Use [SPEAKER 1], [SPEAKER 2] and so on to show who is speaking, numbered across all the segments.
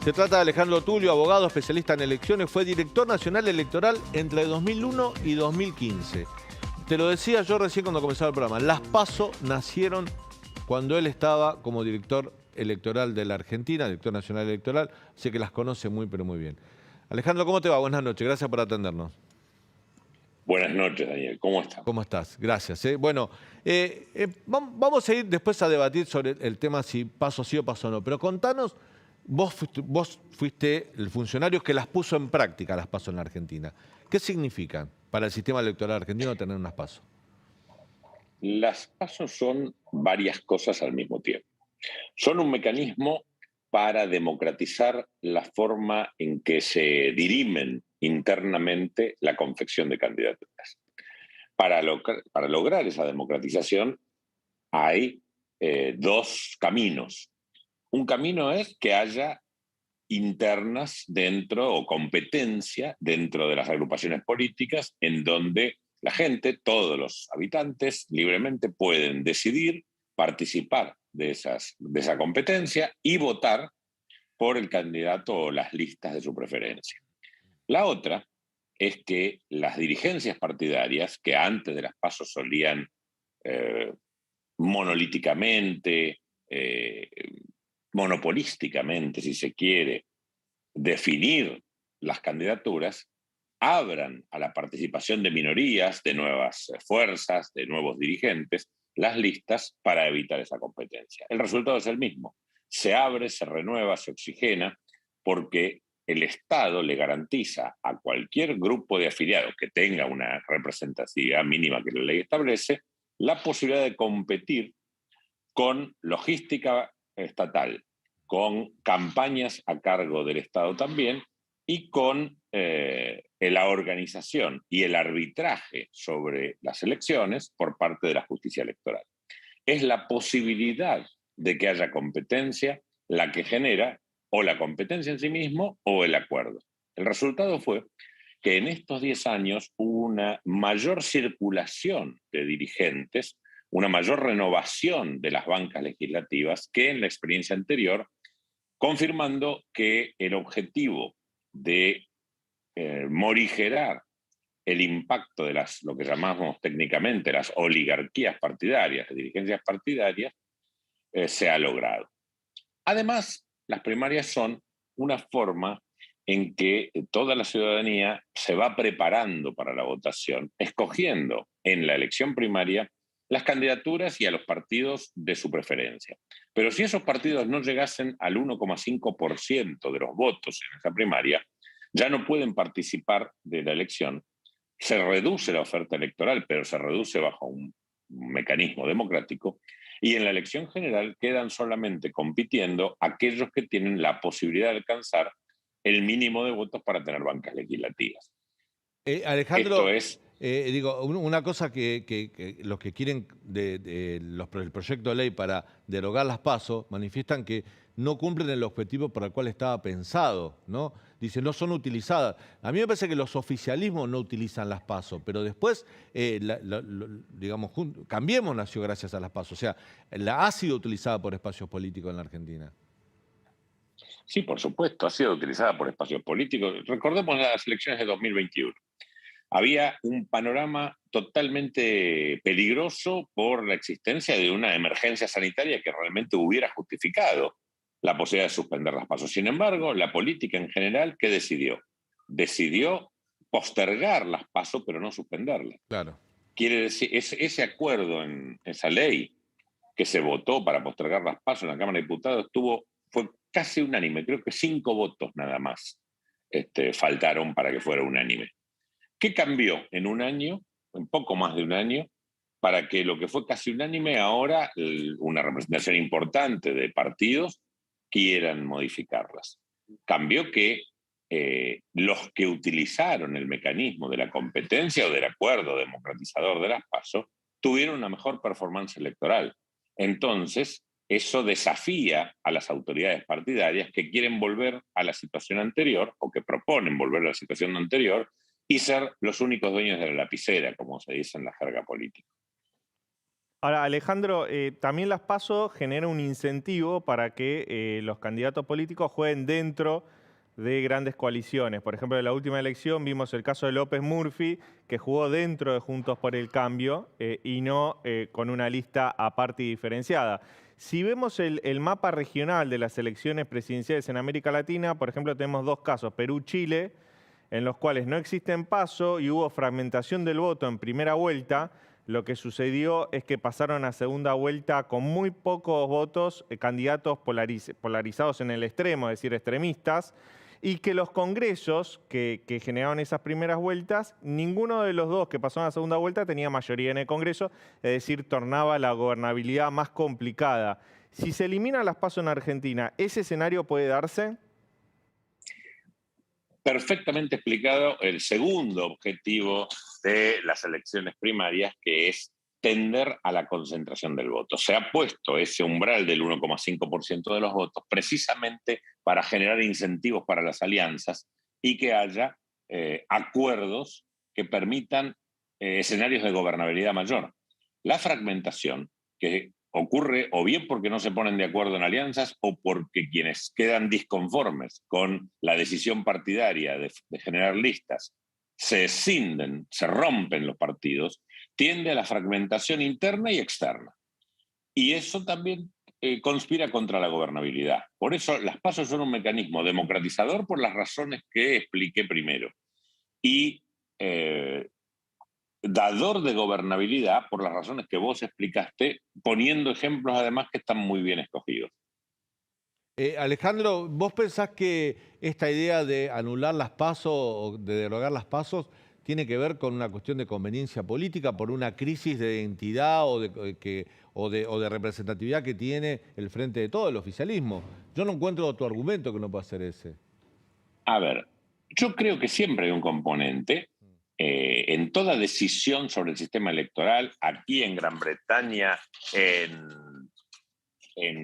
[SPEAKER 1] Se trata de Alejandro Tulio, abogado especialista en elecciones, fue director nacional electoral entre 2001 y 2015. Te lo decía yo recién cuando comenzaba el programa, las PASO nacieron cuando él estaba como director electoral de la Argentina, director nacional electoral, sé que las conoce muy pero muy bien. Alejandro, ¿cómo te va? Buenas noches, gracias por atendernos.
[SPEAKER 2] Buenas noches, Daniel. ¿Cómo estás?
[SPEAKER 1] ¿Cómo estás? Gracias. Bueno, vamos a ir después a debatir sobre el tema si PASO sí o PASO no, pero contanos, vos fuiste el funcionario que las puso en práctica, las PASO en la Argentina. ¿Qué significan para el sistema electoral argentino tener unas PASO?
[SPEAKER 2] Las PASO son varias cosas al mismo tiempo. Son un mecanismo para democratizar la forma en que se dirimen internamente la confección de candidaturas. Para lograr esa democratización hay dos caminos. Un camino es que haya internas dentro o competencia dentro de las agrupaciones políticas en donde la gente, todos los habitantes, libremente pueden decidir participar de esa competencia y votar por el candidato o las listas de su preferencia. La otra es que las dirigencias partidarias, que antes de las PASO solían eh, monolíticamente, monopolísticamente, si se quiere, definir las candidaturas, abran a la participación de minorías, de nuevas fuerzas, de nuevos dirigentes, las listas para evitar esa competencia. El resultado es el mismo. Se abre, se renueva, se oxigena, porque el Estado le garantiza a cualquier grupo de afiliados que tenga una representatividad mínima que la ley establece, la posibilidad de competir con logística estatal, con campañas a cargo del Estado también y con la organización y el arbitraje sobre las elecciones por parte de la justicia electoral. Es la posibilidad de que haya competencia la que genera o la competencia en sí mismo o el acuerdo. El resultado fue que en estos 10 años hubo una mayor circulación de dirigentes, una mayor renovación de las bancas legislativas que en la experiencia anterior, confirmando que el objetivo de morigerar el impacto de lo que llamamos técnicamente las oligarquías partidarias, las dirigencias partidarias, se ha logrado. Además, las primarias son una forma en que toda la ciudadanía se va preparando para la votación, escogiendo en la elección primaria las candidaturas y a los partidos de su preferencia. Pero si esos partidos no llegasen al 1,5% de los votos en esa primaria, ya no pueden participar de la elección. Se reduce la oferta electoral, pero se reduce bajo un mecanismo democrático, y en la elección general quedan solamente compitiendo aquellos que tienen la posibilidad de alcanzar el mínimo de votos para tener bancas legislativas. Esto
[SPEAKER 1] Alejandro,
[SPEAKER 2] es...
[SPEAKER 1] digo, una cosa que los que quieren el proyecto de ley para derogar las PASO manifiestan que no cumplen el objetivo para el cual estaba pensado, ¿no? Dicen, no son utilizadas. A mí me parece que los oficialismos no utilizan las PASO, pero después, digamos, Cambiemos nació gracias a las PASO. O sea, ha sido utilizada por espacios políticos en la Argentina.
[SPEAKER 2] Sí, por supuesto, ha sido utilizada por espacios políticos. Recordemos las elecciones de 2021. Había un panorama totalmente peligroso por la existencia de una emergencia sanitaria que realmente hubiera justificado la posibilidad de suspender las PASO. Sin embargo, la política en general, ¿qué decidió? Decidió postergar las PASO, pero no suspenderlas.
[SPEAKER 1] Claro.
[SPEAKER 2] Quiere decir, ese acuerdo en esa ley que se votó para postergar las PASO en la Cámara de Diputados fue casi unánime. Creo que 5 votos nada más faltaron para que fuera unánime. ¿Qué cambió en un año, un poco más de un año, para que lo que fue casi unánime ahora, una representación importante de partidos, quieran modificarlas? Cambió que los que utilizaron el mecanismo de la competencia o del acuerdo democratizador de las PASO tuvieron una mejor performance electoral. Entonces, eso desafía a las autoridades partidarias que quieren volver a la situación anterior o que proponen volver a la situación anterior y ser los únicos dueños de la lapicera, como se dice en la jerga política.
[SPEAKER 3] Ahora, Alejandro, también las PASO genera un incentivo para que los candidatos políticos jueguen dentro de grandes coaliciones. Por ejemplo, en la última elección vimos el caso de López Murphy, que jugó dentro de Juntos por el Cambio y no con una lista aparte y diferenciada. Si vemos el mapa regional de las elecciones presidenciales en América Latina, por ejemplo, tenemos dos casos, Perú-Chile, en los cuales no existen PASO y hubo fragmentación del voto en primera vuelta. Lo que sucedió es que pasaron a segunda vuelta con muy pocos votos, candidatos polarizados en el extremo, es decir, extremistas, y que los congresos que generaron esas primeras vueltas, ninguno de los dos que pasaron a segunda vuelta tenía mayoría en el Congreso, es decir, tornaba la gobernabilidad más complicada. Si se eliminan las PASO en Argentina, ¿ese escenario puede darse?
[SPEAKER 2] Perfectamente explicado el segundo objetivo de las elecciones primarias, que es tender a la concentración del voto. Se ha puesto ese umbral del 1,5% de los votos precisamente para generar incentivos para las alianzas y que haya acuerdos que permitan escenarios de gobernabilidad mayor. La fragmentación, que ocurre o bien porque no se ponen de acuerdo en alianzas o porque quienes quedan disconformes con la decisión partidaria de generar listas se escinden, se rompen los partidos, tiende a la fragmentación interna y externa. Y eso también conspira contra la gobernabilidad. Por eso las PASO son un mecanismo democratizador por las razones que expliqué primero. Y dador de gobernabilidad por las razones que vos explicaste, poniendo ejemplos además que están muy bien escogidos.
[SPEAKER 1] Alejandro, ¿vos pensás que esta idea de anular las PASO o de derogar las PASOs tiene que ver con una cuestión de conveniencia política, por una crisis de identidad o de representatividad que tiene el Frente de Todo, el oficialismo? Yo no encuentro otro argumento que no pueda ser ese.
[SPEAKER 2] A ver, yo creo que siempre hay un componente en toda decisión sobre el sistema electoral, aquí en Gran Bretaña, en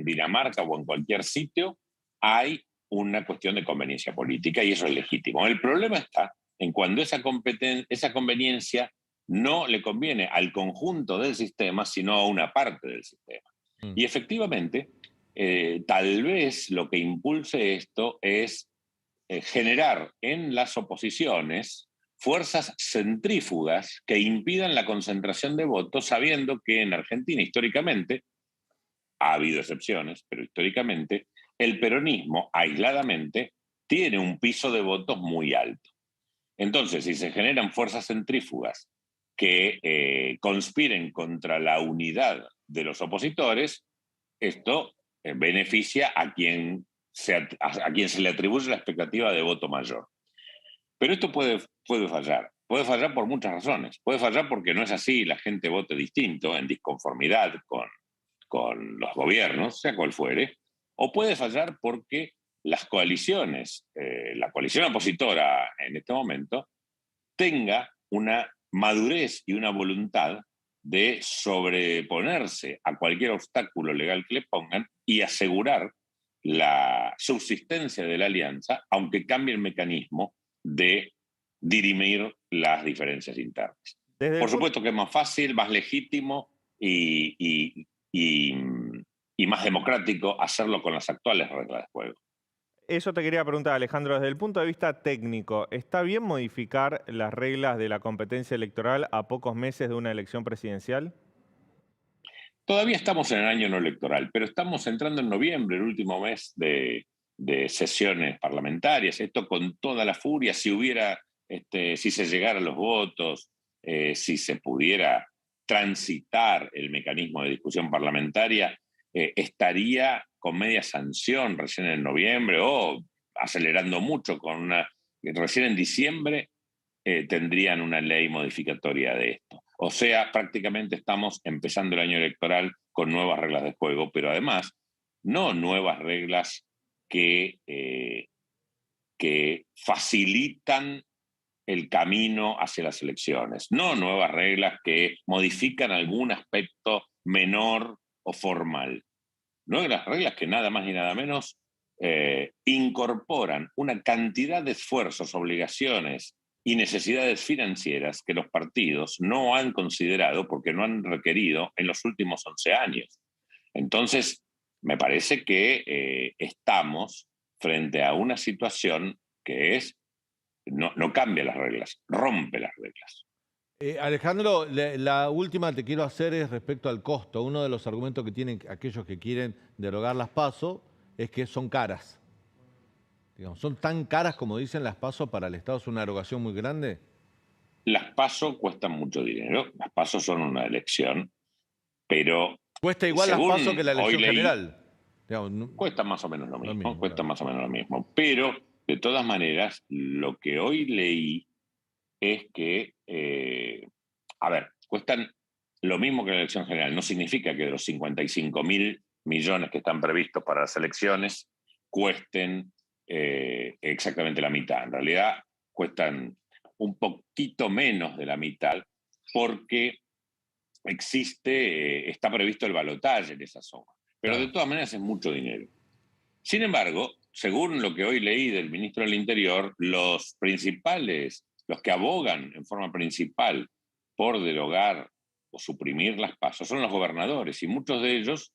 [SPEAKER 2] Dinamarca o en cualquier sitio, hay una cuestión de conveniencia política y eso es legítimo. El problema está en cuando esa conveniencia no le conviene al conjunto del sistema, sino a una parte del sistema.
[SPEAKER 1] Mm.
[SPEAKER 2] Y efectivamente, tal vez lo que impulse esto es generar en las oposiciones fuerzas centrífugas que impidan la concentración de votos, sabiendo que en Argentina históricamente ha habido excepciones, pero históricamente el peronismo aisladamente tiene un piso de votos muy alto. Entonces, si se generan fuerzas centrífugas que conspiren contra la unidad de los opositores, esto beneficia a quien se le atribuye la expectativa de voto mayor. Pero esto puede fallar. Puede fallar por muchas razones. Puede fallar porque no es así, la gente vote distinto, en disconformidad con los gobiernos, sea cual fuere, o puede fallar porque las coaliciones, la coalición opositora en este momento, tenga una madurez y una voluntad de sobreponerse a cualquier obstáculo legal que le pongan y asegurar la subsistencia de la alianza, aunque cambie el mecanismo de dirimir las diferencias internas.
[SPEAKER 3] Desde el
[SPEAKER 2] Por
[SPEAKER 3] punto
[SPEAKER 2] supuesto que es más fácil, más legítimo y, y más democrático hacerlo con las actuales reglas de juego.
[SPEAKER 3] Eso te quería preguntar, Alejandro, desde el punto de vista técnico, ¿está bien modificar las reglas de la competencia electoral a pocos meses de una elección presidencial?
[SPEAKER 2] Todavía estamos en el año no electoral, pero estamos entrando en noviembre, el último mes de sesiones parlamentarias, esto con toda la furia, si se llegara a los votos, si se pudiera transitar el mecanismo de discusión parlamentaria, estaría con media sanción recién en noviembre o acelerando mucho recién en diciembre tendrían una ley modificatoria de esto. O sea, prácticamente estamos empezando el año electoral con nuevas reglas de juego, pero además no nuevas reglas que facilitan el camino hacia las elecciones, no nuevas reglas que modifican algún aspecto menor o formal, nuevas reglas que nada más ni nada menos incorporan una cantidad de esfuerzos, obligaciones y necesidades financieras que los partidos no han considerado porque no han requerido en los últimos 11 años. Entonces, me parece que estamos frente a una situación que no cambia las reglas, rompe las reglas.
[SPEAKER 1] Alejandro, la última te quiero hacer es respecto al costo. Uno de los argumentos que tienen aquellos que quieren derogar las PASO es que son caras. Digamos, ¿son tan caras como dicen las PASO para el Estado? ¿Es una erogación muy grande?
[SPEAKER 2] Las PASO cuestan mucho dinero, las PASO son una elección, pero
[SPEAKER 1] ¿Cuesta igual las
[SPEAKER 2] según
[SPEAKER 1] PASO que la
[SPEAKER 2] hoy
[SPEAKER 1] elección
[SPEAKER 2] leí,
[SPEAKER 1] general? Digamos,
[SPEAKER 2] cuesta más o menos lo mismo, cuesta
[SPEAKER 1] claro.
[SPEAKER 2] más o menos lo mismo. Pero, de todas maneras, lo que hoy leí es que, a ver, cuestan lo mismo que la elección general. No significa que de los 55.000 millones que están previstos para las elecciones cuesten exactamente la mitad. En realidad, cuestan un poquito menos de la mitad porque está previsto el balotaje en esa zona. Pero de
[SPEAKER 1] Claro.
[SPEAKER 2] todas maneras es mucho dinero. Sin embargo, según lo que hoy leí del ministro del Interior, los que abogan en forma principal por derogar o suprimir las PASO son los gobernadores, y muchos de ellos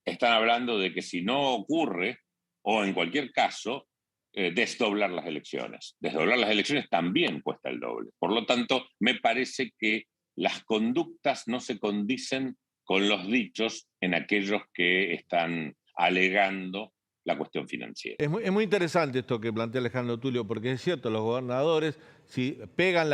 [SPEAKER 2] están hablando de que si no ocurre, o en cualquier caso, desdoblar las elecciones. Desdoblar las elecciones también cuesta el doble. Por lo tanto, me parece que las conductas no se condicen con los dichos en aquellos que están alegando la cuestión financiera.
[SPEAKER 1] Es muy interesante esto que plantea Alejandro Tulio, porque es cierto, los gobernadores, si pegan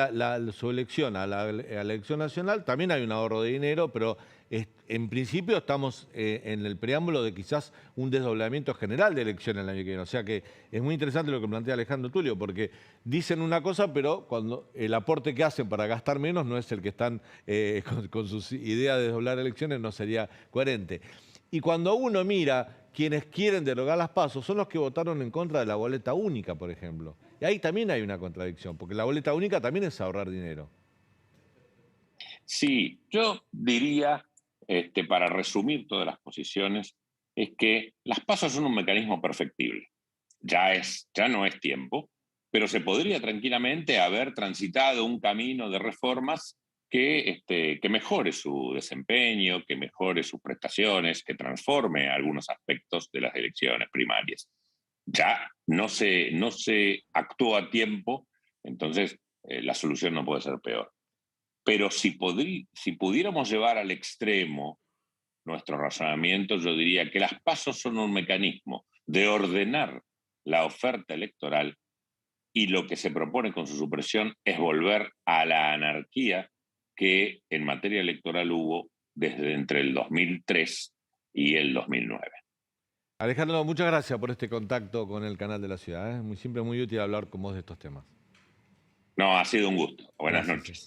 [SPEAKER 1] su elección a la elección nacional, también hay un ahorro de dinero, pero en principio estamos en el preámbulo de quizás un desdoblamiento general de elecciones el año que viene. O sea que es muy interesante lo que plantea Alejandro Tulio, porque dicen una cosa, pero cuando el aporte que hacen para gastar menos no es el que están con sus ideas de desdoblar elecciones, no sería coherente. Y cuando uno mira quienes quieren derogar las PASO son los que votaron en contra de la boleta única, por ejemplo. Y ahí también hay una contradicción, porque la boleta única también es ahorrar dinero.
[SPEAKER 2] Sí, yo diría, para resumir todas las posiciones, es que las PASO son un mecanismo perfectible. Ya no es tiempo, pero se podría tranquilamente haber transitado un camino de reformas que mejore su desempeño, que mejore sus prestaciones, que transforme algunos aspectos de las elecciones primarias. Ya no se actuó a tiempo, entonces la solución no puede ser peor. Pero si pudiéramos llevar al extremo nuestro razonamiento, yo diría que las PASO son un mecanismo de ordenar la oferta electoral, y lo que se propone con su supresión es volver a la anarquía que en materia electoral hubo desde entre el 2003 y el 2009.
[SPEAKER 1] Alejandro, muchas gracias por este contacto con el canal de la ciudad. Siempre muy útil hablar con vos de estos temas.
[SPEAKER 2] No, ha sido un gusto. Buenas
[SPEAKER 1] Gracias.
[SPEAKER 2] noches.